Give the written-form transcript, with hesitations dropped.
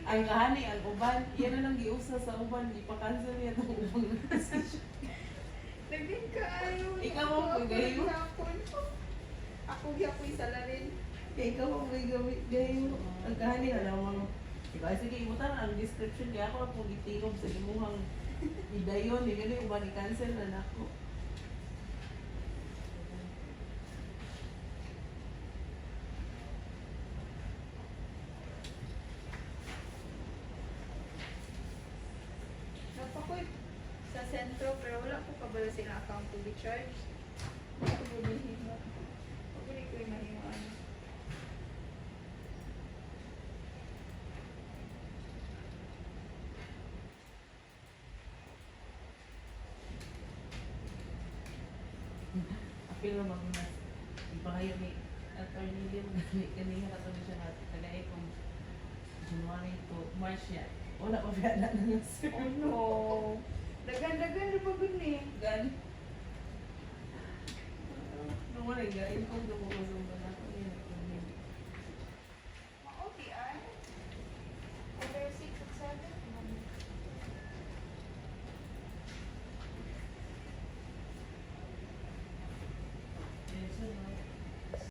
Ang kahani, ang uban, yan na lang giusa sa uban, ipakansel niya itong ubang decision. Naging kaayo. Ikaw ang magayo. Ako giyapoy sa larin. Ikaw ang gayo. Ang kahani, alam mo. Diba, sige, imutan ang description kaya ako ang gitingog sa imuhang idayon, hindi na uban i-cancel na nako. Napakoy sa sentro pero wala ko kabalo sila account to be charged. Ako bulihin mo. Paguli ko yung mahimaan. Apil na mga ipahayo ni Attorney Lim kanina katulad siya natin kagaya kung January to March yan. Wala pa biya na nga sir. Oh no. Dagan-dagan na pa gani. Gan. Nung wala gain kong dumulong ba na